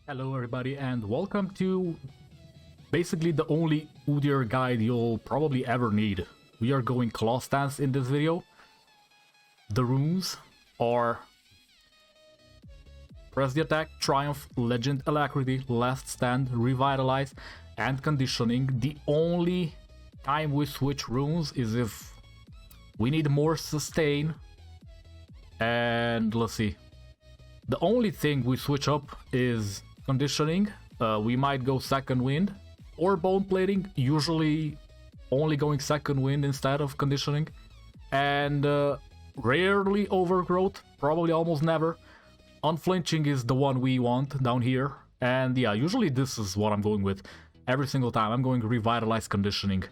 Hello everybody and welcome to basically the only UDYR guide you'll probably ever need. We are going claw stance in this video. The runes are press the attack, triumph, legend, alacrity, last stand, revitalize, and conditioning. The only time we switch runes is if we need more sustain. And let's see. The only thing we switch up is conditioning. We might go second wind or bone plating, usually only going second wind instead of conditioning, and rarely overgrowth, probably almost never. Unflinching is the one we want down here, and yeah, usually this is what I'm going with every single time. I'm going revitalize conditioning.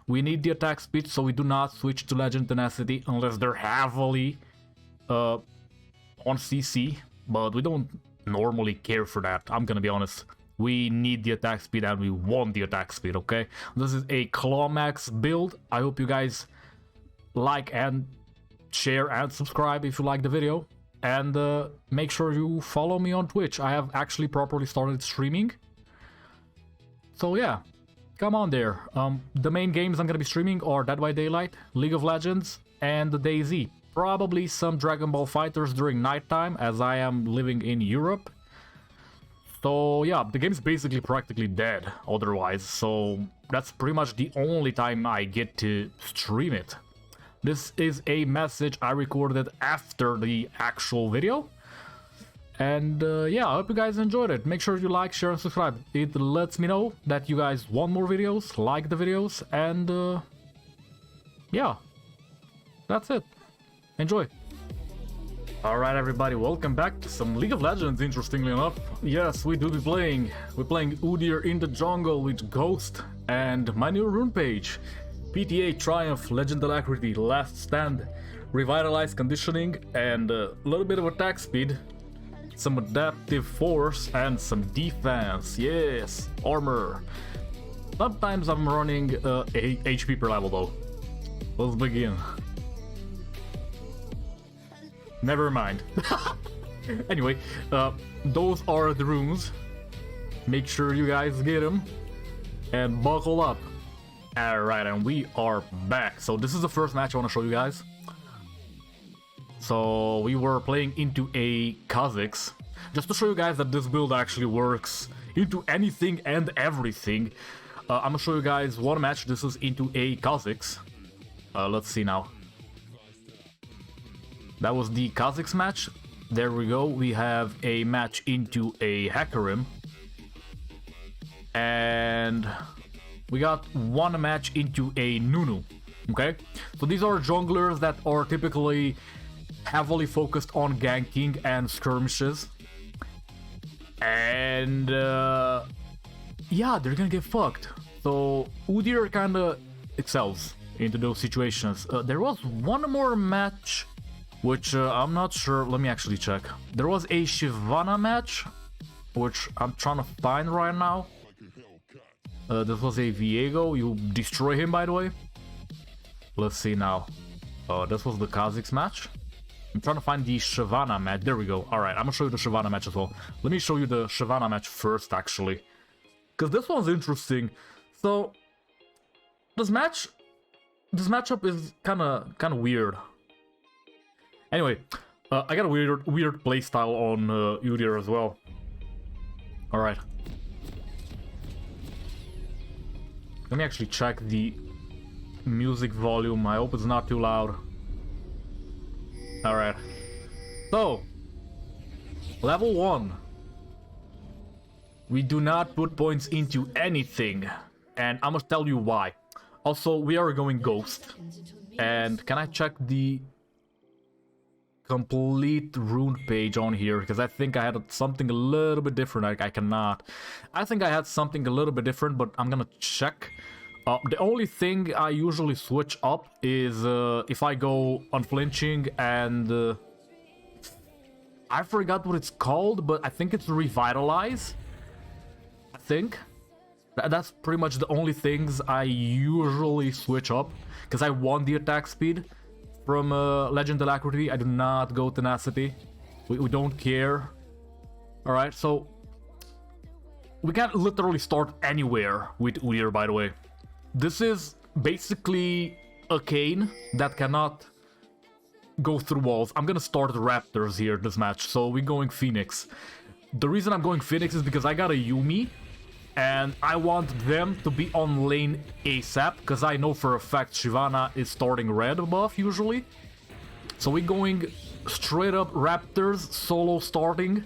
We need the attack speed, so we do not switch to legend tenacity unless they're heavily on CC, but we don't normally care for that. I'm gonna be honest. We need the attack speed and we want the attack speed, okay? This is a claw max build. I hope you guys like and share and subscribe if you like the video. And make sure you follow me on Twitch. I have actually properly started streaming. So yeah, come on there. The main games I'm gonna be streaming are Dead by Daylight, League of Legends, and DayZ. Probably some Dragon Ball Fighters during nighttime, as I am living in Europe. So yeah, the game's basically practically dead otherwise, so that's pretty much the only time I get to stream it. This is a message I recorded after the actual video. And yeah, I hope you guys enjoyed it. Make sure you like, share, and subscribe. It lets me know that you guys want more videos, like the videos, and yeah, that's it. Enjoy! Alright everybody, welcome back to some League of Legends, interestingly enough. Yes, we do be playing. We're playing UDYR in the jungle with Ghost and my new rune page. PTA, Triumph, Legend Alacrity, Last Stand, Revitalize Conditioning, and a little bit of attack speed. Some Adaptive Force and some defense. Yes, armor. Sometimes I'm running HP per level though. Let's begin. Never mind. Anyway, those are the runes. Make sure you guys get them and buckle up. Alright, and we are back. So this is the first match I want to show you guys. So we were playing into a Kha'Zix. Just to show you guys that this build actually works into anything and everything. I'm gonna show you guys one match. This is into a Kha'Zix. Let's see now. That was the Kha'Zix match. There we go. We have a match into a Hecarim. And we got one match into a Nunu. Okay? So these are junglers that are typically heavily focused on ganking and skirmishes. And yeah, they're gonna get fucked. So UDYR kinda excels into those situations. There was one more match which I'm not sure. Let me actually check. There was a Shyvana match, which I'm trying to find right now. This was a Viego. You destroy him, by the way. Let's see now. This was the Kha'Zix match. I'm trying to find the Shyvana match. There we go. Alright, I'm gonna show you the Shyvana match as well. Let me show you the Shyvana match first, actually. Because this one's interesting. So, this matchup is kinda weird. Anyway, I got a weird playstyle on UDYR as well. Alright. Let me actually check the music volume. I hope it's not too loud. Alright. So, level 1. We do not put points into anything. And I'm gonna tell you why. Also, we are going Ghost. And can I check the complete rune page on here, because I think I had something a little bit different. I cannot. I think I had something a little bit different, but I'm gonna check. The only thing I usually switch up is if I go unflinching and I forgot what it's called, but I think it's revitalize. I think that's pretty much the only things I usually switch up, because I want the attack speed. From Legend Alacrity, I do not go Tenacity. We don't care. Alright, so we can literally start anywhere with UDYR, by the way. This is basically a cane that cannot go through walls. I'm gonna start the Raptors here this match, so we're going Phoenix. The reason I'm going Phoenix is because I got a Yuumi, and I want them to be on lane ASAP, because I know for a fact Shyvana is starting red buff usually. So we're going straight up Raptors, solo starting.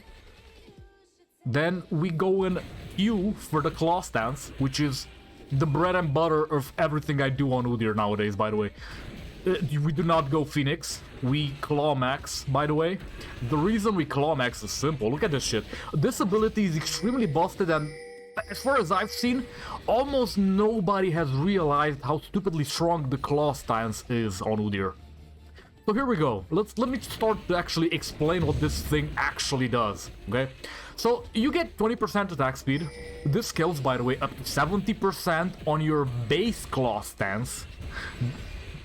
Then we go in Q for the claw stance, which is the bread and butter of everything I do on UDYR nowadays, by the way. We do not go Phoenix, we claw max, by the way. The reason we claw max is simple. Look at this shit. This ability is extremely busted, and as far as I've seen, almost nobody has realized how stupidly strong the claw stance is on UDYR. So here we go. Let me start to actually explain what this thing actually does, okay? So you get 20% attack speed. This scales, by the way, up to 70% on your base claw stance.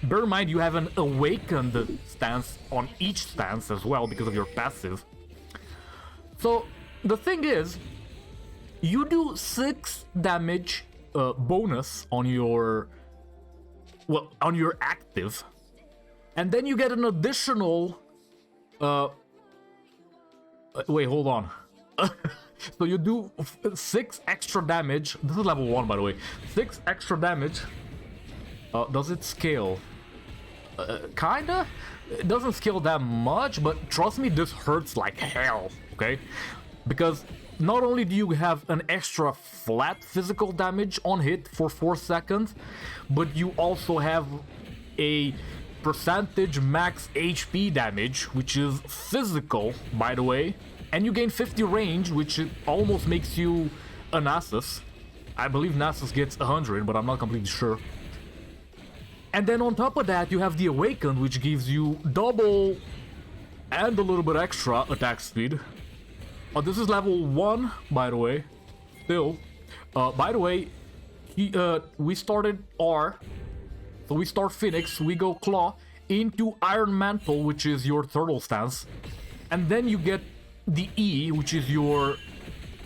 Bear in mind, you have an awakened stance on each stance as well because of your passive. So the thing is, you do 6 damage bonus on your, well, on your active, and then you get an additional wait, hold on. So you do 6 extra damage. This is level 1, by the way. 6 extra damage. Does it scale? Kinda? It doesn't scale that much, but trust me, this hurts like hell, okay? Because not only do you have an extra flat physical damage on hit for 4 seconds, but you also have a percentage max HP damage, which is physical, by the way, and you gain 50 range, which almost makes you a Nasus. I believe Nasus gets 100, but I'm not completely sure. And then on top of that, you have the Awakened, which gives you double and a little bit extra attack speed. This is level 1, by the way. Still. By the way, we started R. So we start Phoenix, we go Claw into Iron Mantle, which is your turtle stance. And then you get the E, which is your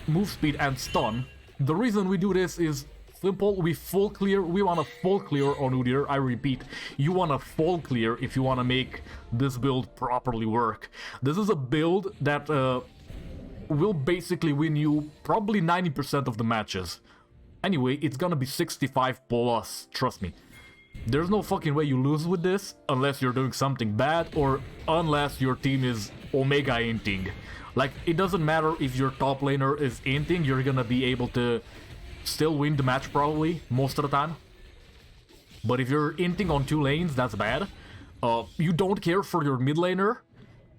move speed and stun. The reason we do this is simple. We full clear. We want a full clear on UDYR. I repeat, you want a full clear if you want to make this build properly work. This is a build that will basically win you probably 90% of the matches. Anyway, it's gonna be 65 plus, trust me. There's no fucking way you lose with this unless you're doing something bad or unless your team is Omega inting. Like, it doesn't matter if your top laner is inting, you're gonna be able to still win the match probably, most of the time. But if you're inting on 2 lanes, that's bad. You don't care for your mid laner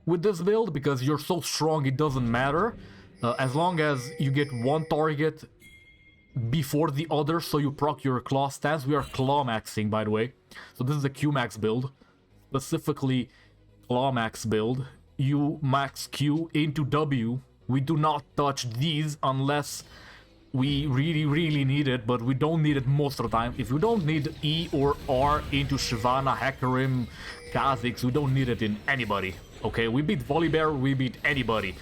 with this build because you're so strong it doesn't matter. As long as you get 1 target before the other, so you proc your claw stance. We are claw maxing, by the way. So this is a Q max build, specifically claw max build. You max Q into W. We do not touch these unless we really need it, but we don't need it most of the time. If we don't need E or R into Shyvana, Hecarim, Kha'Zix, we don't need it in anybody. Okay, we beat Volibear, we beat anybody.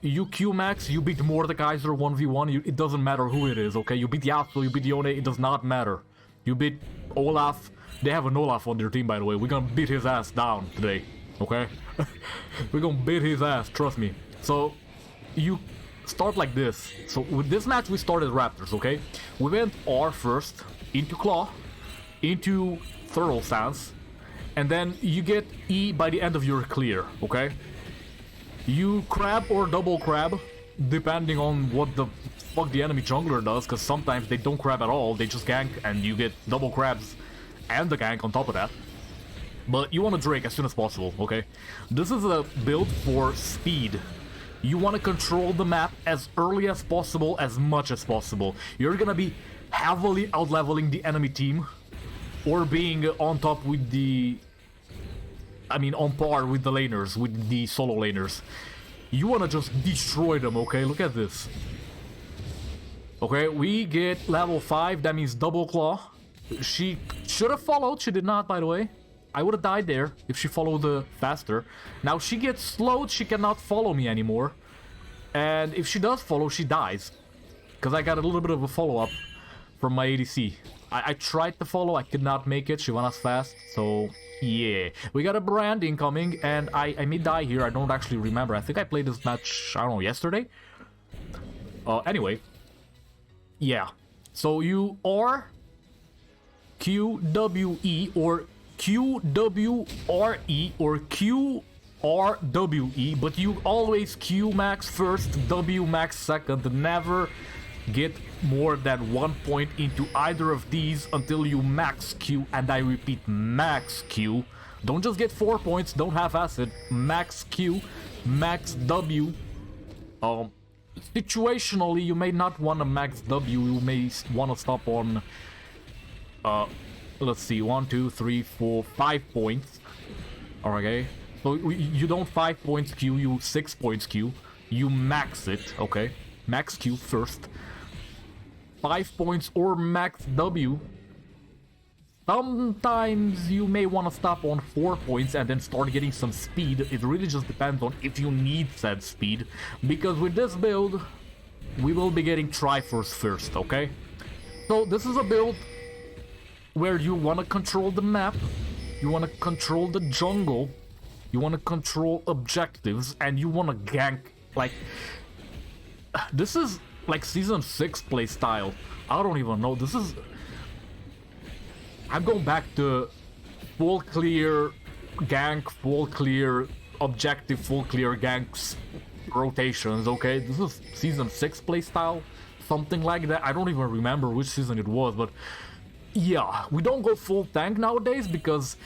You Q-Max, you beat Mordekaiser 1v1, it doesn't matter who it is, okay? You beat Yasuo, you beat Yone, it does not matter. You beat Olaf, they have an Olaf on their team, by the way. We're gonna beat his ass down today, okay? We're gonna beat his ass, trust me. So, you start like this. So, with this match, we started Raptors, okay? We went R first, into Claw, into Thorough Stance, and then you get E by the end of your clear, okay? You crab or double crab, depending on what the fuck the enemy jungler does, because sometimes they don't crab at all, they just gank, and you get double crabs and the gank on top of that. But you want to Drake as soon as possible, okay? This is a build for speed. You want to control the map as early as possible, as much as possible. You're gonna be heavily out-leveling the enemy team, or being on top with the... I mean, on par with the laners, with the solo laners. You wanna just destroy them, okay? Look at this. Okay, we get level 5, that means double claw. She should have followed, she did not, by the way. I would have died there if she followed faster. Now she gets slowed, she cannot follow me anymore. And if she does follow, she dies. because I got a little bit of a follow-up from my ADC. I tried to follow, I could not make it, Shyvana's fast, so yeah. We got a brand incoming, and I may die here, I don't actually remember. I think I played this match, I don't know, yesterday? Anyway. Yeah. So you are QWE or QWRE or QRWE, but you always Q max first, W max second, never get more than 1 point into either of these until you max Q, and I repeat, max Q. Don't just get 4 points, don't half-ass it. Max Q, max W. Situationally, you may not want to max W, you may want to stop on, let's see, 1, 2, 3, 4, 5 points. Okay, so you don't 5 points Q, you 6 points Q. You max it, okay? Max Q first. 5 points or max W. Sometimes you may want to stop on 4 points and then start getting some speed. It really just depends on if you need said speed. Because with this build, we will be getting TRIFORCE first, okay? So this is a build where you want to control the map, you want to control the jungle, you want to control objectives, and you want to gank. Like, this is like Season 6 playstyle. I don't even know. This is... I'm going back to full clear gank, full clear objective, full clear ganks rotations, okay? This is Season 6 playstyle, something like that. I don't even remember which season it was, but yeah, we don't go full tank nowadays because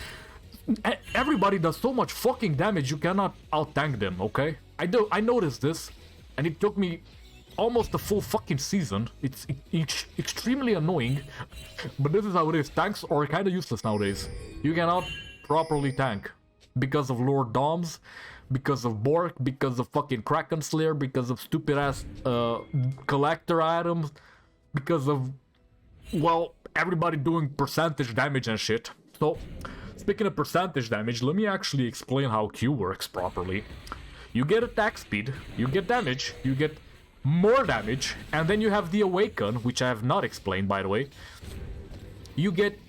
everybody does so much fucking damage you cannot out-tank them, okay? I noticed this, and it took me almost a full fucking season. It's extremely annoying, but this is how it is. Tanks are kind of useless nowadays. You cannot properly tank because of Lord Doms, because of Bork, because of fucking Kraken Slayer, because of stupid ass collector items, because of, well, everybody doing percentage damage and shit. So, speaking of percentage damage, let me actually explain how Q works properly. You get attack speed, you get damage, you get more damage, and then you have the Awaken, which I have not explained, by the way. You get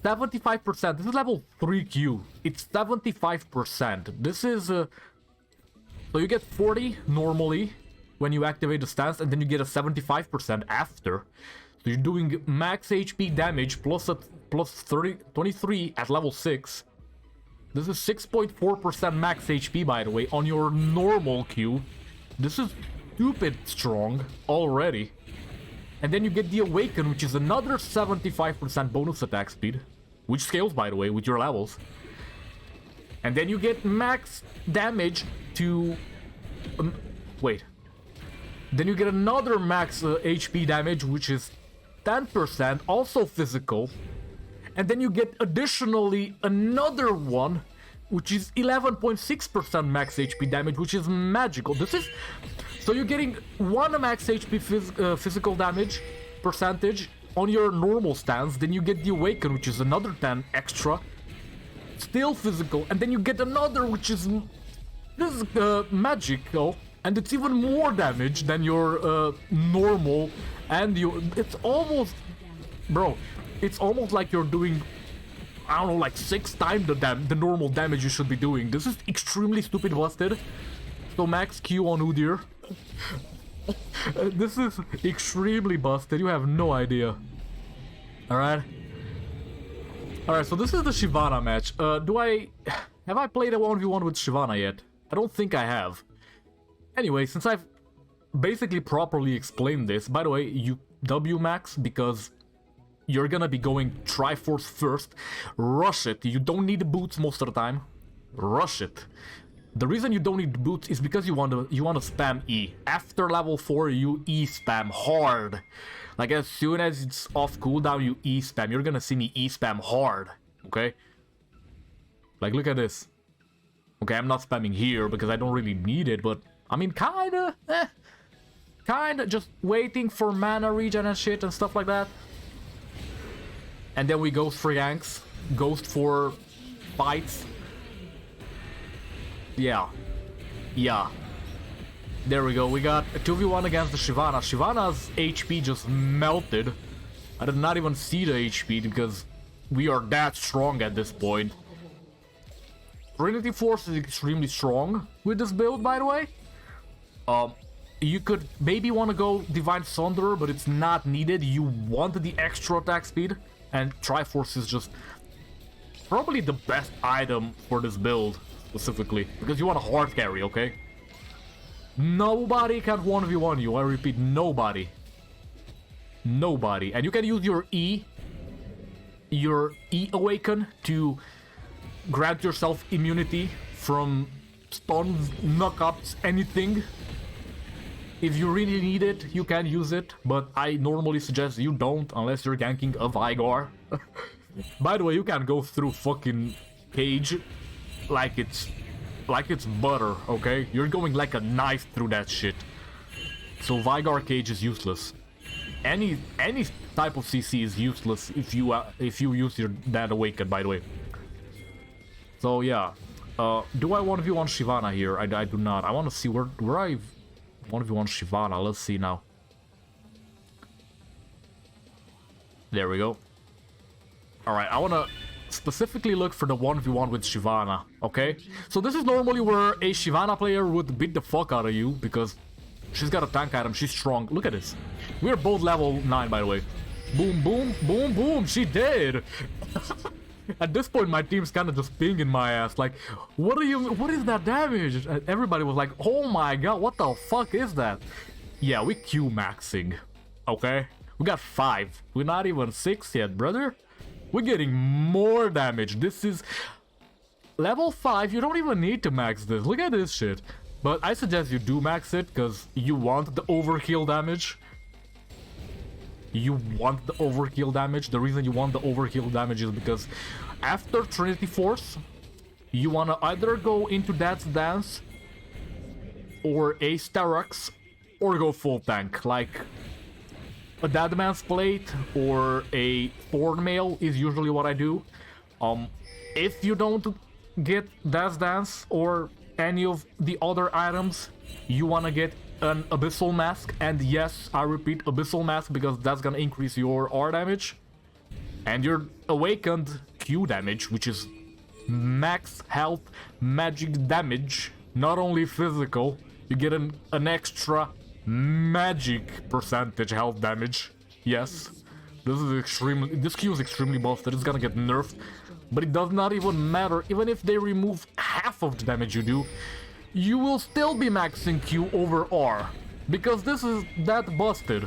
75%. This is level 3 Q. It's 75%. This is so you get 40 normally when you activate the stance, and then you get a 75% after. So you're doing max HP damage plus 23 at level 6. This is 6.4% max HP, by the way, on your normal Q. This is stupid strong already. And then you get the Awaken, which is another 75% bonus attack speed, which scales, by the way, with your levels. And then you get max damage to... wait. Then you get another max HP damage, which is 10%, also physical. And then you get additionally another one, which is 11.6% max HP damage, which is magical. This is... So you're getting 1 max HP physical damage percentage on your normal stance, then you get the Awaken, which is another 10 extra, still physical, and then you get another, which is magical, and it's even more damage than your normal, and it's almost... Bro, it's almost like you're doing, I don't know, like 6 times the normal damage you should be doing. This is extremely stupid busted. So max Q on UDYR. This is extremely busted, you have no idea. Alright. Alright, so this is the Shyvana match. Have I played a 1v1 with Shyvana yet? I don't think I have. Anyway, since I've basically properly explained this, by the way, you W max because you're gonna be going TRIFORCE first. Rush it. You don't need the boots most of the time. Rush it. The reason you don't need boots is because you want to spam E. After level 4, you E spam hard. Like as soon as it's off cooldown, you E spam. You're gonna see me E spam hard. Okay? Like look at this. Okay, I'm not spamming here because I don't really need it, but I mean kinda, kinda just waiting for mana regen and shit and stuff like that. And then we ghost for ganks, ghost for fights. Yeah. There we go. We got a 2v1 against the Shyvana. Shyvana's HP just melted. I did not even see the HP because we are that strong at this point. TRIFORCE is extremely strong with this build, by the way. You could maybe want to go Divine Sunderer, but it's not needed. You want the extra attack speed, and TRIFORCE is just probably the best item for this build, specifically, because you want a hard carry, okay? Nobody can 1v1 you, I repeat, nobody. Nobody. And you can use your E Awaken to grant yourself immunity from stuns, knockups, anything. If you really need it, you can use it, but I normally suggest you don't unless you're ganking a DYR. By the way, you can go through fucking cage like it's butter, okay? You're going like a knife through that shit. So DYR cage is useless. Any type of CC is useless if you use that Awaken, by the way. So yeah, do I 1v1 Shyvana here? I do not. I want to see where I 1v1 Shyvana. Let's see now. There we go. Alright, I want to specifically look for the 1v1 with Shyvana, okay? So this is normally where a Shyvana player would beat the fuck out of you, because she's got a tank item, she's strong. Look at this. We're both level 9, by the way. Boom, boom, boom, boom, she did! At this point, my team's kind of just pinging my ass, like, what is that damage? And everybody was like, oh my god, what the fuck is that? Yeah, we Q-maxing, okay? We got 5. We're not even 6 yet, brother. We're getting more damage. This is level 5. You don't even need to max this. Look at this shit. But I suggest you do max it because you want the overkill damage. You want the overkill damage. The reason you want the overkill damage is because after TRIFORCE, you want to either go into Dad's Dance or a Starux or go full tank. Like a Deadman's Plate or a Thornmail is usually what I do. If you don't get Dad's Dance or any of the other items, you want to get an Abyssal Mask, and yes, I repeat, Abyssal Mask, because that's gonna increase your R damage and your awakened Q damage, which is max health magic damage, not only physical. You get an extra magic percentage health damage. Yes, this Q is extremely busted. It's gonna get nerfed, but it does not even matter. Even if they remove half of the damage you do, you will still be maxing Q over R, because this is that busted.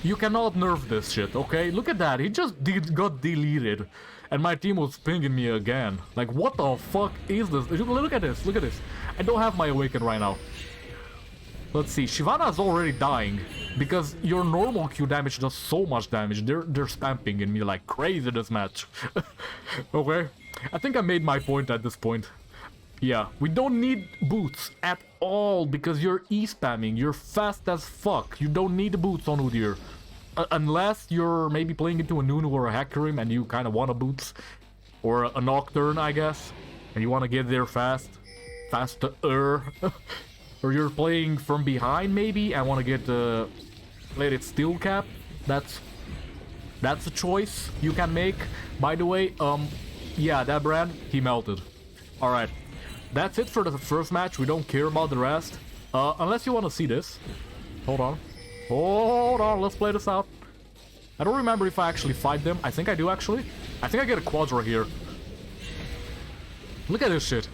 You cannot nerf this shit, okay? Look at that, he just got deleted, and my team was pinging me again. Like, what the fuck is this? Look at this, look at this. I don't have my Awaken right now. Let's see, Shyvana's already dying, because your normal Q damage does so much damage. They're spamming in me like crazy this match. Okay? I think I made my point at this point. Yeah, we don't need boots at all because you're E-spamming. You're fast as fuck. You don't need boots on UDYR. Unless you're maybe playing into a Nunu or a Hecarim and you kind of want a boots. Or a Nocturne, I guess. And you want to get there fast. Faster. Or you're playing from behind maybe and want to get plated Steel Cap. That's a choice you can make. By the way, yeah, that brand, he melted. Alright. That's it for the first match. We don't care about the rest. Unless you want to see this. Hold on. Hold on, let's play this out. I don't remember if I actually fight them. I think I do, actually. I think I get a Quadra here. Look at this shit.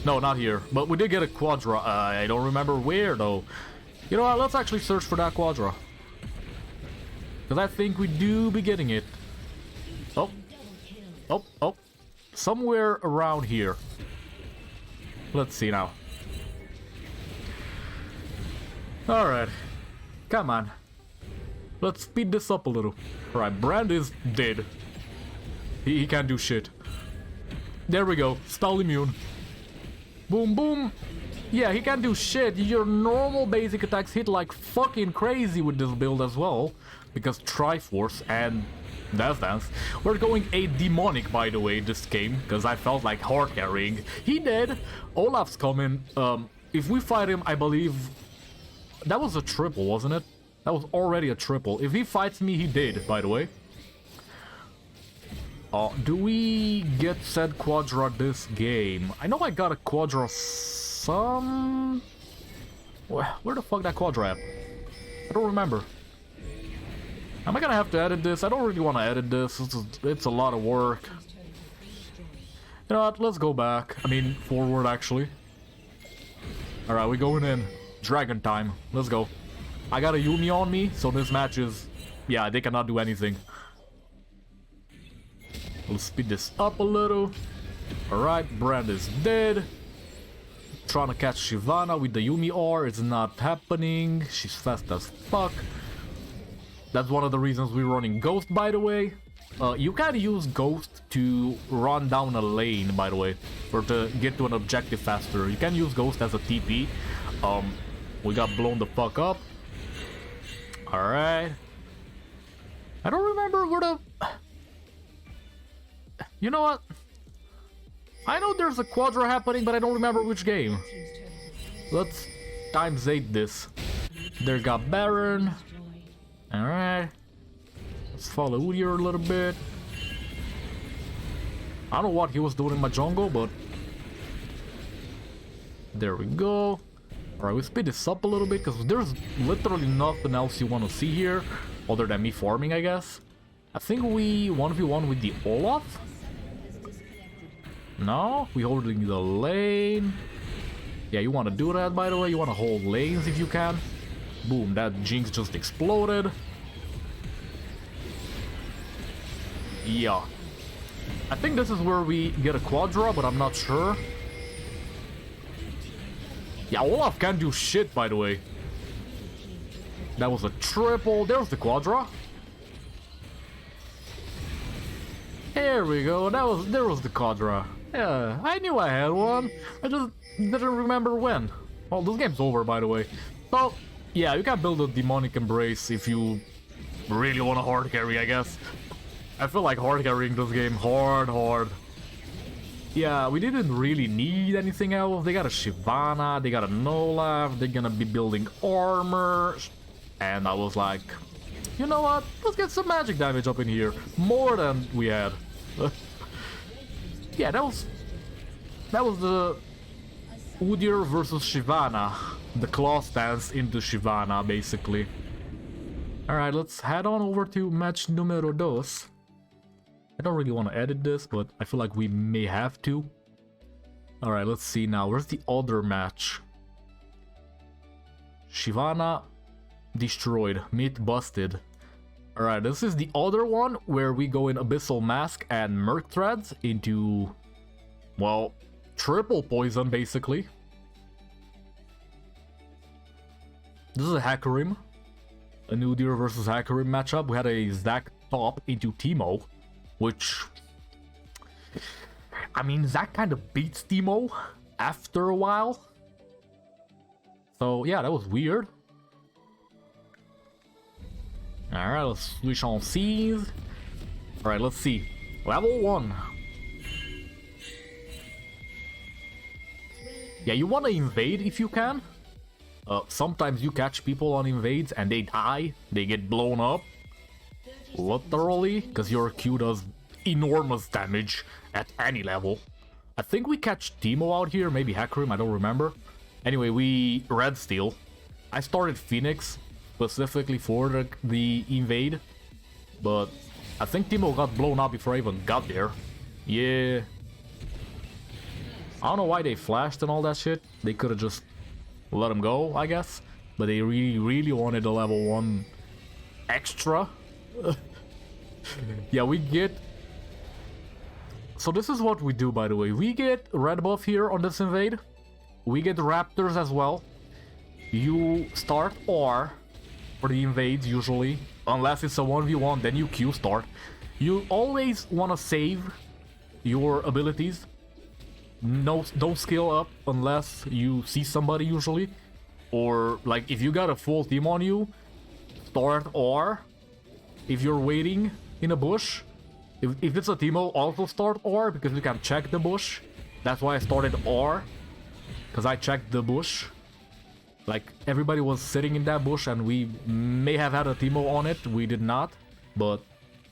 No, not here. But we did get a Quadra. I don't remember where, though. You know what? Let's actually search for that Quadra. Because I think we do be getting it. Oh. Oh, oh. Somewhere around here. Let's see now. Alright. Come on. Let's speed this up a little. Alright, Brand is dead. He can't do shit. There we go. Spell immune. Boom, boom. Yeah, he can't do shit. Your normal basic attacks hit like fucking crazy with this build as well. Because TRIFORCE and Death Dance. We're going a demonic, by the way, this game, because I felt like hard carrying. He did. Olaf's coming. If we fight him, I believe That was a triple, wasn't it? That was already a triple. If he fights me, he did, by the way. Do we get said Quadra this game? I know I got a Quadra some... Where the fuck that Quadra at? I don't remember. Am I gonna have to edit this? I don't really want to edit this. It's a lot of work. You know what? Let's go back. I mean, forward, actually. Alright, we're going in. Dragon time. Let's go. I got a Yumi on me, so this match is... Yeah, they cannot do anything. Let's speed this up a little. Alright, Brand is dead. Trying to catch Shyvana with the UDYR. It's not happening. She's fast as fuck. That's one of the reasons we're running Ghost, by the way. You can use Ghost to run down a lane, by the way, or to get to an objective faster. You can use Ghost as a TP. We got blown the fuck up. Alright. I don't remember where the... You know what? I know there's a Quadra happening, but I don't remember which game. Let's ×8 this. There got Baron. Alright. Let's follow UDYR a little bit. I don't know what he was doing in my jungle, but... There we go. Alright, we speed this up a little bit, because there's literally nothing else you want to see here, other than me farming, I guess. I think we 1v1 with the Olaf? No, we holding the lane. Yeah, you want to do that, by the way. You want to hold lanes if you can. Boom, that Jinx just exploded. Yeah. I think this is where we get a Quadra, but I'm not sure. Yeah, Olaf can't do shit, by the way. That was a triple. There's the Quadra. There we go. There was the Quadra. Yeah, I knew I had one. I just didn't remember when. Well, this game's over, by the way. So, yeah, you can build a Demonic Embrace if you really want to hard carry, I guess. I feel like hard carrying this game hard. Yeah, we didn't really need anything else. They got a Shyvana, they got a Nolaf, they're gonna be building armor. And I was like, you know what? Let's get some magic damage up in here. More than we had. Yeah, that was the UDYR versus Shyvana. The claw stance into Shyvana, basically. Alright, let's head on over to match numero dos. I don't really want to edit this, but I feel like we may have to. Alright, let's see now. Where's the other match? Shyvana destroyed. Myth busted. Alright, this is the other one where we go in Abyssal Mask and Merc Threads into, well, triple poison, basically. This is a Hecarim. A UDYR versus Hecarim matchup. We had a Zac top into Teemo, which... I mean, Zac kind of beats Teemo after a while. So, yeah, that was weird. Alright, let's switch on C's. Alright, let's see. Level 1. Yeah, you want to invade if you can. Sometimes you catch people on invades and they die. They get blown up. Literally, because your Q does enormous damage at any level. I think we catch Teemo out here, maybe Hecarim, I don't remember. Anyway, we red steal. I started Phoenix specifically for the invade, but I think Teemo got blown up before I even got there. Yeah. I don't know why they flashed and all that shit. They could have just let him go, I guess. But they really wanted a level 1 extra. Yeah, we get... So this is what we do, by the way. We get red buff here on this invade. We get raptors as well. You start R for the invades usually. Unless it's a 1v1, then you Q start. You always want to save your abilities. No, don't skill up unless you see somebody usually. Or like if you got a full team on you, start R. If you're waiting in a bush, if it's a Teemo, also start R because you can check the bush. That's why I started R, because I checked the bush. Like, everybody was sitting in that bush and we may have had a Teemo on it. We did not, but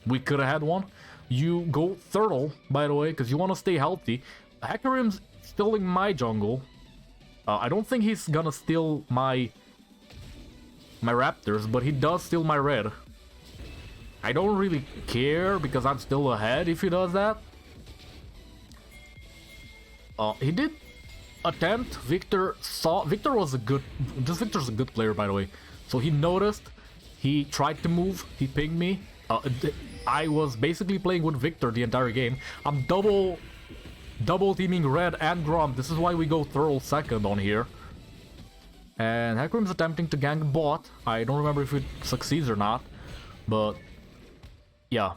we could have had one. You go turtle, by the way, because you want to stay healthy. Hecarim's still in my jungle. I don't think he's gonna steal my raptors, but he does steal my red. I don't really care because I'm still ahead if he does that. He did attempt. Victor was a good... Victor's a good player, by the way. So he noticed. He tried to move. He pinged me. I was basically playing with Victor the entire game. I'm double teaming red and Grom. This is why we go Thurl second on here. And Hecarim's attempting to gank bot. I don't remember if it succeeds or not. But yeah.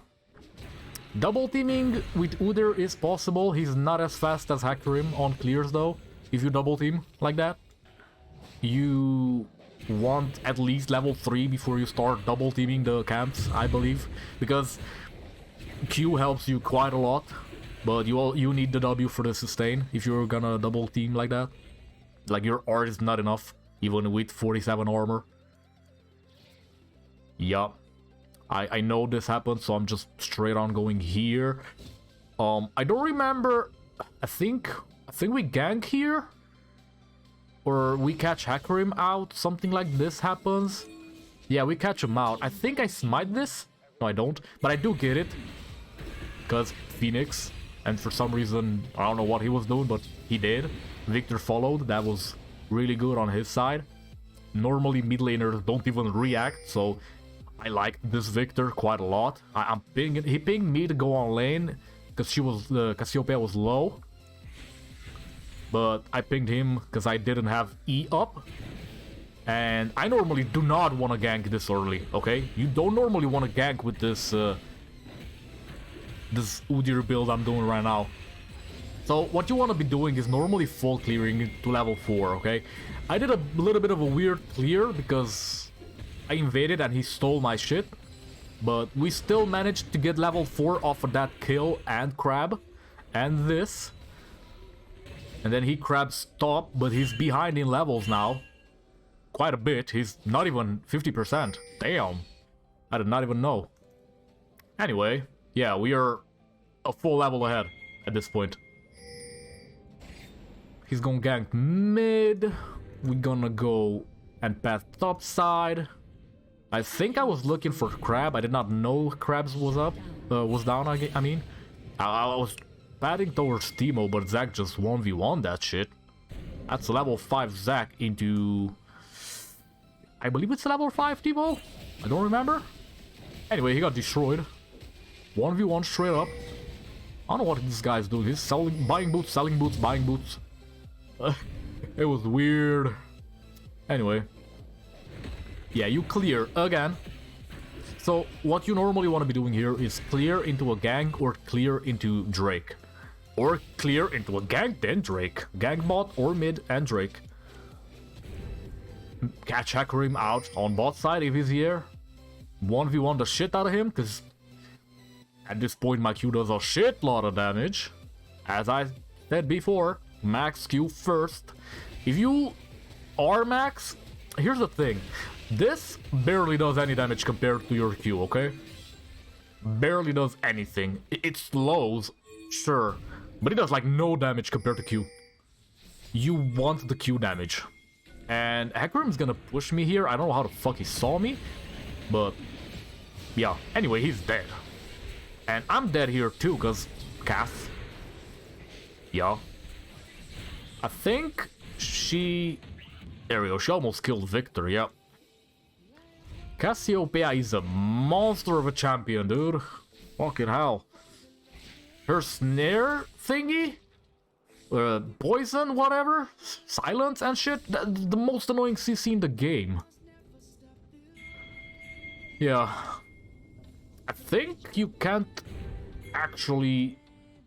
Double teaming with UDYR is possible. He's not as fast as Hecarim on clears though. If you double team like that, you want at least level 3 before you start double teaming the camps, I believe, because Q helps you quite a lot, but you need the W for the sustain if you're gonna double team like that. Like, your R is not enough even with 47 armor. Yeah, I know this happened, so I'm just straight on going here. I don't remember. I think we gank here, or we catch Hecarim out. Something like this happens. Yeah, we catch him out. I think I smite this. No, I don't, but I do get it because Phoenix. And for some reason, I don't know what he was doing, but he did. Victor followed. That was really good on his side. Normally mid laners don't even react, so I like this Victor quite a lot. I'm pinging. He pinged me to go on lane because Cassiopeia was low. But I pinged him because I didn't have E up. And I normally do not want to gank this early, okay? You don't normally want to gank with this this UDYR build I'm doing right now. So what you want to be doing is normally full clearing to level 4, okay? I did a little bit of a weird clear because I invaded and he stole my shit. But we still managed to get level 4 off of that kill and crab and this. And then he crabs top, but he's behind in levels now. Quite a bit. He's not even 50%. Damn. I did not even know. Anyway, yeah, we are a full level ahead at this point. He's gonna gank mid. We're gonna go and path top side. I think I was looking for crab. I did not know crabs was up. Was down, I mean. I was padding towards Teemo, but Zac just 1v1 that shit. That's a level 5 Zac into... I believe it's a level 5 Teemo? I don't remember. Anyway, he got destroyed. 1v1 straight up. I don't know what this guy's doing. He's buying boots, selling boots, buying boots. It was weird. Anyway. Yeah, you clear again. So what you normally want to be doing here is clear into a gank or clear into Drake. Or clear into a gank, then Drake. Gank bot or mid and Drake. Catch Hecarim out on bot side if he's here. 1v1 the shit out of him, because at this point my Q does a shitload of damage. As I said before, max Q first. If you are max, here's the thing. This barely does any damage compared to your Q, okay? Barely does anything. It slows, sure, but it does like no damage compared to Q. You want the Q damage. And Hecarim's gonna push me here. I don't know how the fuck he saw me, but yeah. Anyway, he's dead. And I'm dead here too, because Cass. Yeah. I think she... There we go. She almost killed Victor, yeah. Cassiopeia is a monster of a champion, dude. Fucking hell. Her snare thingy? Poison, whatever? Silence and shit? The most annoying CC in the game. Yeah. I think you can't actually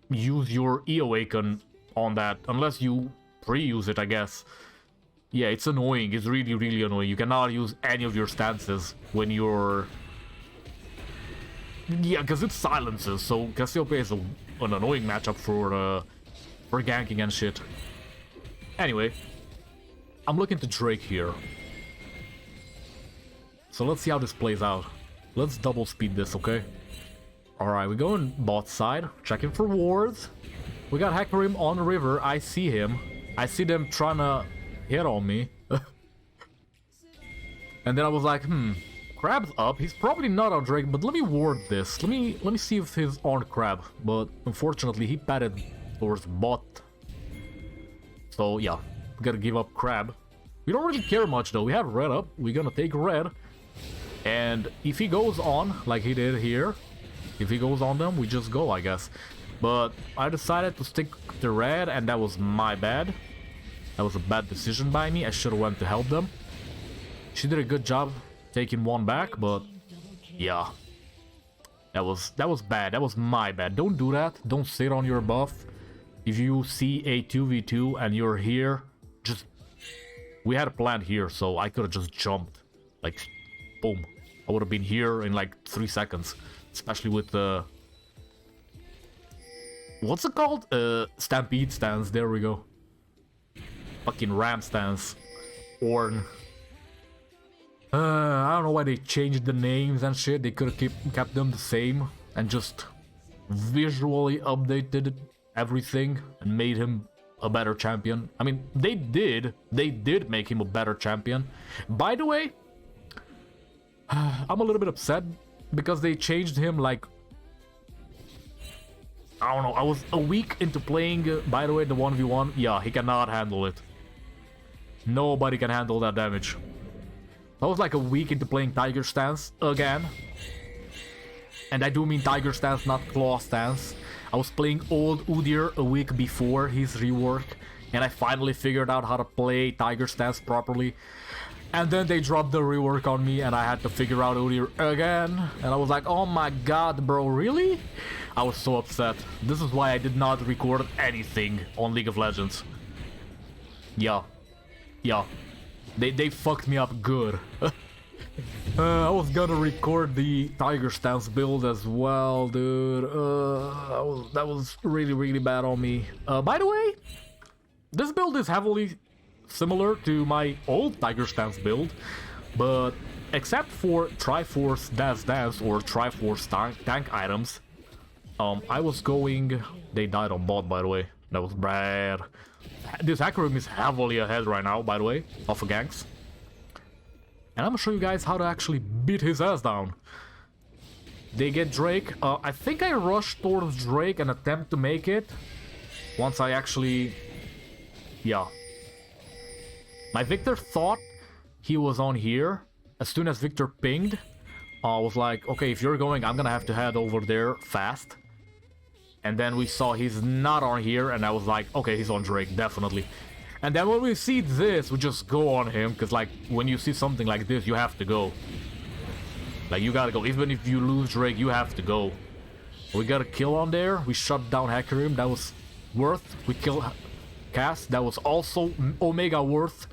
use your E-Awaken on that unless you pre-use it, I guess. Yeah, it's annoying. It's really, really annoying. You cannot use any of your stances when you're... Yeah, because it silences, so Cassiopeia is an annoying matchup for ganking and shit. Anyway. I'm looking to Drake here. So let's see how this plays out. Let's double speed this, okay? Alright, we go in bot side, checking for wards. We got Hecarim on the river, I see him. I see them trying to hit on me. And then I was like, Crab's up. He's probably not on Drake, but let me ward this. Let me see if he's on Crab. But unfortunately, he patted towards bot. So yeah, we gotta give up Crab. We don't really care much though. We have red up. We're gonna take red. And if he goes on, like he did here, if he goes on them, we just go, I guess. But I decided to stick to red, and that was my bad. That was a bad decision by me. I should have went to help them. She did a good job taking one back, but yeah. That was bad. That was my bad. Don't do that. Don't sit on your buff. If you see a 2v2 and you're here, just... We had a plan here, so I could have just jumped. Like, boom. I would have been here in like 3 seconds. Especially with the... What's it called? Stampede stance. There we go. Fucking ram stance. Orn. I don't know why they changed the names and shit. They could have kept them the same and just visually updated everything and made him a better champion. I mean, they did make him a better champion. By the way, I'm a little bit upset because they changed him like... I don't know, I was a week into playing, by the way, the 1v1. Yeah, he cannot handle it. Nobody can handle that damage. I was like a week into playing Tiger Stance again. And I do mean Tiger Stance, not Claw Stance. I was playing old UDYR a week before his rework. And I finally figured out how to play Tiger Stance properly. And then they dropped the rework on me and I had to figure out UDYR again. And I was like, oh my god, bro, really? I was so upset. This is why I did not record anything on League of Legends. Yeah. Yeah. They fucked me up good. I was gonna record the Tiger Stance build as well, dude. That was really bad on me. By the way, this build is heavily similar to my old Tiger Stance build, but except for TRIFORCE Dance or TRIFORCE tank items, I was going... They died on bot, by the way. That was bad. This Hecarim is heavily ahead right now, by the way, off of ganks. And I'm gonna show you guys how to actually beat his ass down. They get Drake. I think I rushed towards Drake and attempt to make it. Once I actually... Yeah. My Victor thought he was on here. As soon as Victor pinged, I was like, okay, if you're going, I'm gonna have to head over there fast. And then we saw he's not on here, and I was like, okay, he's on Drake, definitely. And then when we see this, we just go on him, because like, when you see something like this, you have to go. Like, you gotta go. Even if you lose Drake, you have to go. We got a kill on there. We shut down Hecarim. That was worth. We killed Cass. That was also Omega worth.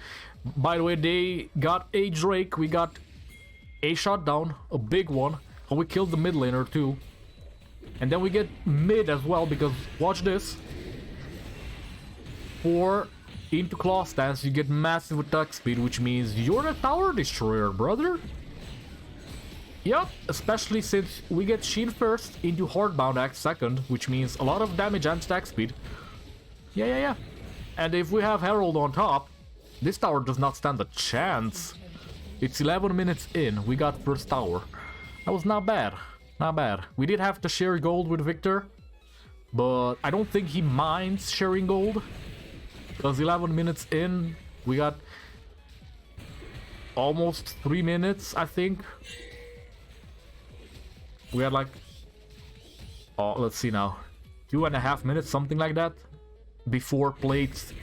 By the way, they got a Drake. We got a shutdown, a big one. And we killed the mid laner too. And then we get mid as well, because watch this. 4 into Claw Stance, you get massive attack speed, which means you're a tower destroyer, brother. Yep, especially since we get Shield first into Hardbound Axe second, which means a lot of damage and attack speed. Yeah. And if we have Herald on top, this tower does not stand a chance. It's 11 minutes in, we got first tower. That was not bad. Not bad. We did have to share gold with Victor, but I don't think he minds sharing gold. Because 11 minutes in, we got almost 3 minutes, I think. We had like, oh, let's see now, 2.5 minutes, something like that, before plates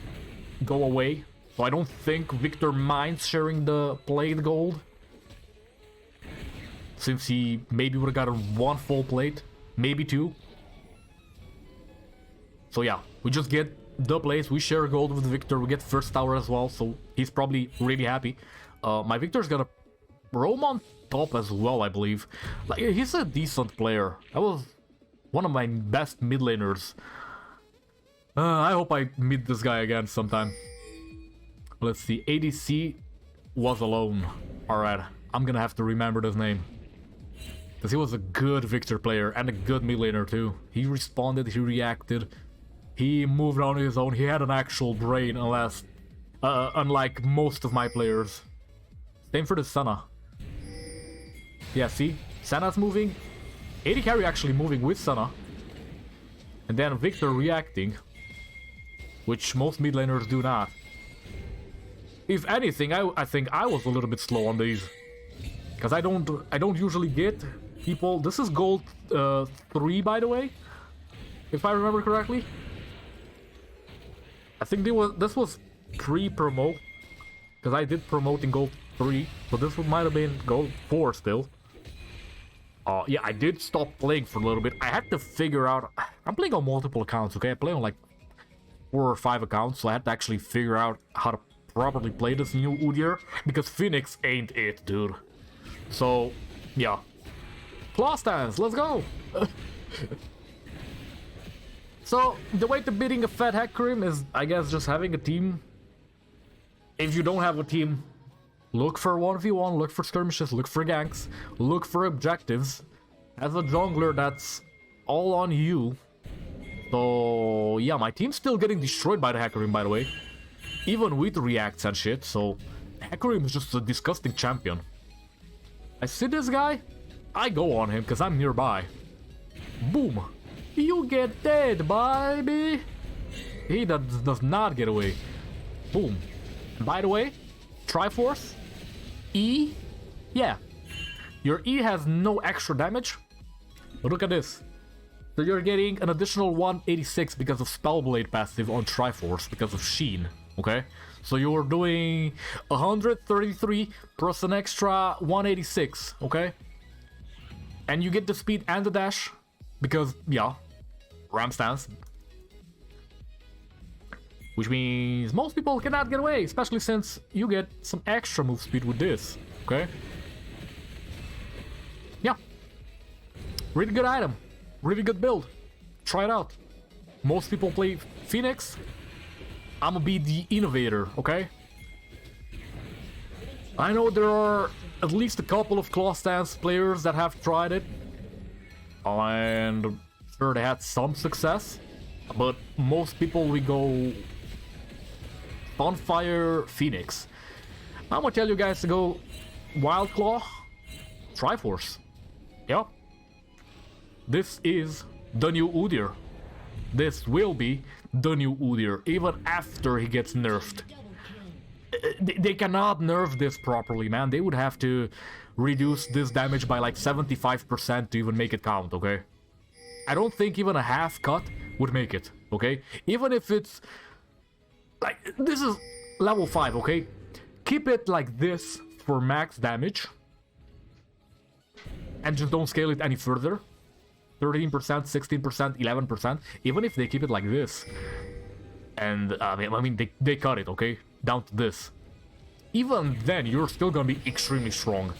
go away. So I don't think Victor minds sharing the plate gold. Since he maybe would have gotten 1 full plate, maybe 2. So yeah, we just get the plates, we share gold with Victor, we get first tower as well, so he's probably really happy. My Victor's gonna roam on top as well, I believe. Like, he's a decent player. That was one of my best mid laners. I hope I meet this guy again sometime. Let's see, ADC was alone. Alright, I'm gonna have to remember this name. Because he was a good Victor player and a good mid laner too. He responded, he reacted, he moved on his own, he had an actual brain, unlike most of my players. Same for the Senna. Yeah, see? Senna's moving, AD carry actually moving with Senna. And then Victor reacting, which most mid laners do not. If anything, I think I was a little bit slow on these. Because I don't usually get people. This is gold 3, by the way, if I remember correctly. I think this was pre-promo, because I did promote in gold 3, so this might have been gold 4 still. Yeah, I did stop playing for a little bit. I had to figure out. I'm playing on multiple accounts, okay? I play on like 4 or 5 accounts, so I had to actually figure out how to properly play this new UDYR, because Phoenix ain't it, dude. So, yeah. Claw stance, let's go! So, the way to beating a fat Hecarim is, I guess, just having a team. If you don't have a team, look for 1v1, look for skirmishes, look for ganks, look for objectives. As a jungler, that's all on you. So, yeah, my team's still getting destroyed by the Hecarim, by the way. Even with reacts and shit, so Hecarim is just a disgusting champion. I see this guy, I go on him because I'm nearby. Boom! You get dead, baby! He does not get away. Boom. And by the way, TRIFORCE, E, yeah. Your E has no extra damage. But look at this. So you're getting an additional 186 because of Spellblade passive on TRIFORCE because of Sheen. Okay, so you're doing 133 plus an extra 186, okay? And you get the speed and the dash, because, yeah, Ram stance. Which means most people cannot get away, especially since you get some extra move speed with this, okay? Yeah. Really good item, really good build. Try it out. Most people play Phoenix. I'ma be the innovator, okay? I know there are at least a couple of Claw Stance players that have tried it. And sure, they had some success. But most people, we go Sunfire Phoenix. I'm gonna tell you guys to go Wild Claw, TRIFORCE. Yep. This is the new UDYR. This will be the new UDYR, even after he gets nerfed. They cannot nerf this properly, man. They would have to reduce this damage by like 75% to even make it count, okay? I don't think even a half cut would make it, okay? Even if it's... like, this is level 5, okay? Keep it like this for max damage. And just don't scale it any further. 13%, 16%, 11%, even if they keep it like this. And, I mean, they cut it, okay? Down to this. Even then, you're still gonna be extremely strong.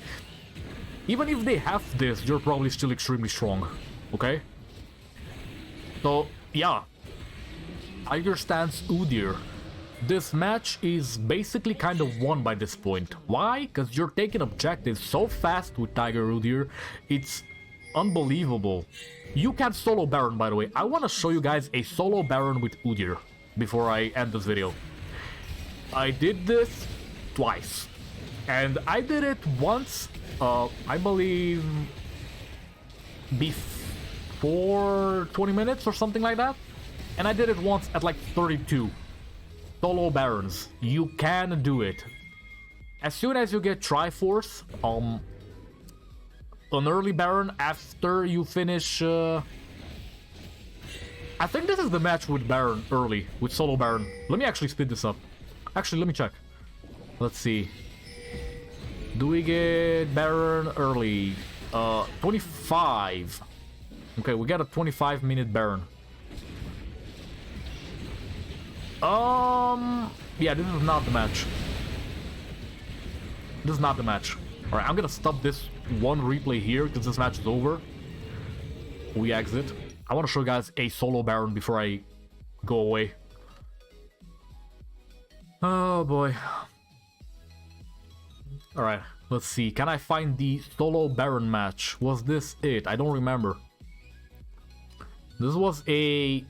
Even if they have this, you're probably still extremely strong, okay? So, yeah. Tiger Stance UDYR. This match is basically kind of won by this point. Why? Because you're taking objectives so fast with Tiger UDYR. It's unbelievable. You can solo Baron, by the way. I want to show you guys a solo Baron with UDYR before I end this video. I did this twice. And I did it once, I believe, before 20 minutes or something like that. And I did it once at like 32. Solo Barons. You can do it. As soon as you get TRIFORCE, an early Baron after you finish... I think this is the match with Baron early, with solo Baron. Let me actually speed this up. Actually, let me check. Let's see. Do we get Baron early? 25. Okay, we got a 25-minute Baron. Yeah, this is not the match. This is not the match. Alright, I'm gonna stop this one replay here because this match is over. We exit. I want to show you guys a solo Baron before I go away. Oh boy. Alright, let's see. Can I find the solo Baron match? Was this it? I don't remember. This was a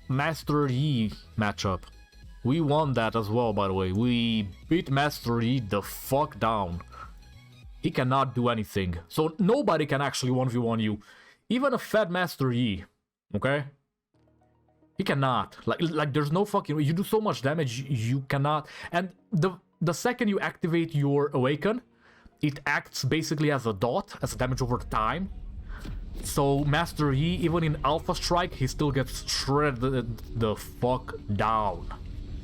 Master Yi matchup. We won that as well, by the way. We beat Master Yi the fuck down. He cannot do anything. So nobody can actually 1v1 you. Even a fed Master Yi. Okay? He cannot. Like there's no fucking... You do so much damage, you cannot... And the second you activate your Awaken, it acts basically as a dot, as a damage over time. So Master Yi, even in Alpha Strike, he still gets shredded the fuck down.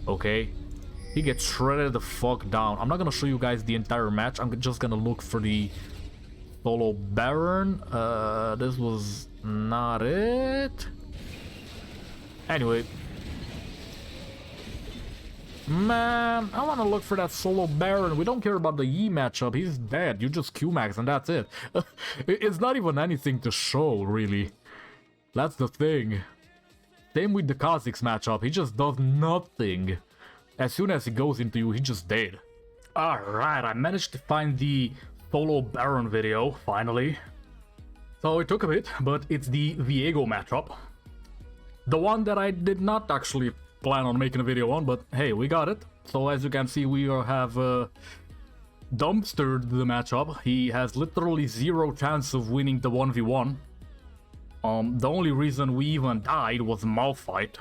Okay? He gets shredded the fuck down. I'm not gonna show you guys the entire match. I'm just gonna look for the solo Baron. This was not it. Anyway. Man, I wanna look for that solo Baron. We don't care about the Yi matchup. He's dead. You just Q-max and that's it. It's not even anything to show, really. That's the thing. Same with the Kha'Zix matchup. He just does nothing. As soon as he goes into you, he just dead. Alright, I managed to find the solo Baron video, finally. So it took a bit, but it's the Viego matchup. The one that I did not actually plan on making a video on, but hey, we got it. So as you can see, we have dumpstered the matchup. He has literally zero chance of winning the 1v1. The only reason we even died was Malphite.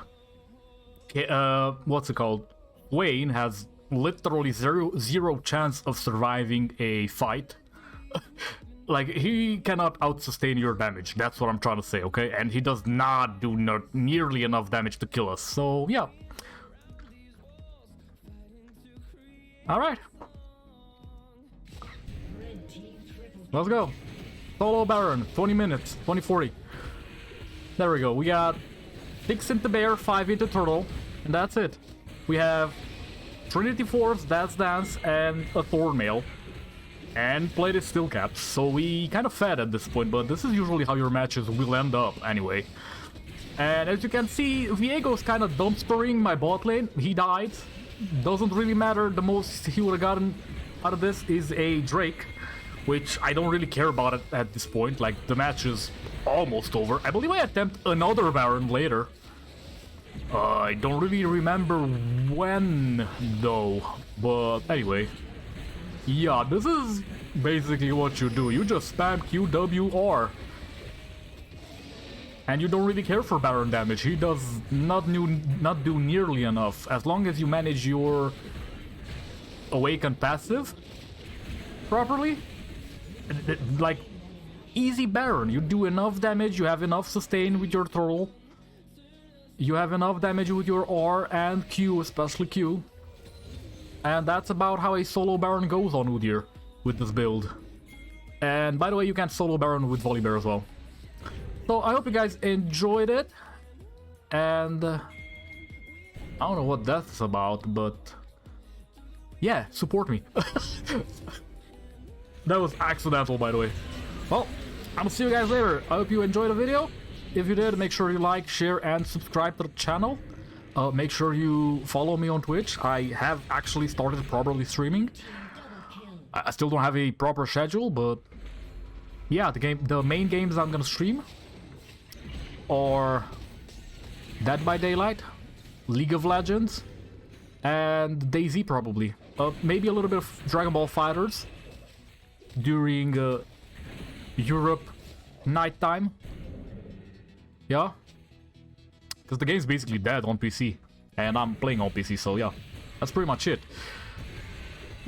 What's it called? Wayne has literally zero chance of surviving a fight. Like, he cannot out-sustain your damage. That's what I'm trying to say, okay? And he does not do nearly enough damage to kill us. So, yeah. Alright. Let's go. Solo Baron, 20 minutes, 2040. There we go. We got 6 into Bear, 5 into Turtle, and that's it. We have Trinity Force, Dad's Dance, and a Thornmail. And Plated Steel Caps, so we kind of fed at this point, but this is usually how your matches will end up anyway. And as you can see, Viego's kind of dumpstering my bot lane. He died. Doesn't really matter. The most he would have gotten out of this is a Drake, which I don't really care about it at this point. Like, the match is almost over. I believe I attempt another Baron later. I don't really remember when, though. But anyway. Yeah, this is basically what you do. You just spam QWR. And you don't really care for Baron damage. He does not do nearly enough. As long as you manage your Awaken passive properly. Like, easy Baron. You do enough damage, you have enough sustain with your Turtle. You have enough damage with your R and Q, especially Q. And that's about how a solo Baron goes on UDYR with this build. And by the way, you can solo Baron with Volibear as well. So I hope you guys enjoyed it. And I don't know what that's about, but yeah, support me. That was accidental, by the way. Well, I'm gonna see you guys later. I hope you enjoyed the video. If you did, make sure you like, share, and subscribe to the channel. Make sure you follow me on Twitch. I have actually started properly streaming. I still don't have a proper schedule, but yeah, the main games I'm gonna stream are Dead by Daylight, League of Legends, and DayZ probably. Maybe a little bit of Dragon Ball FighterZ during Europe nighttime. Yeah. Because the game's basically dead on PC. And I'm playing on PC, so yeah. That's pretty much it.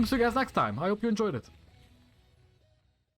See you guys next time. I hope you enjoyed it.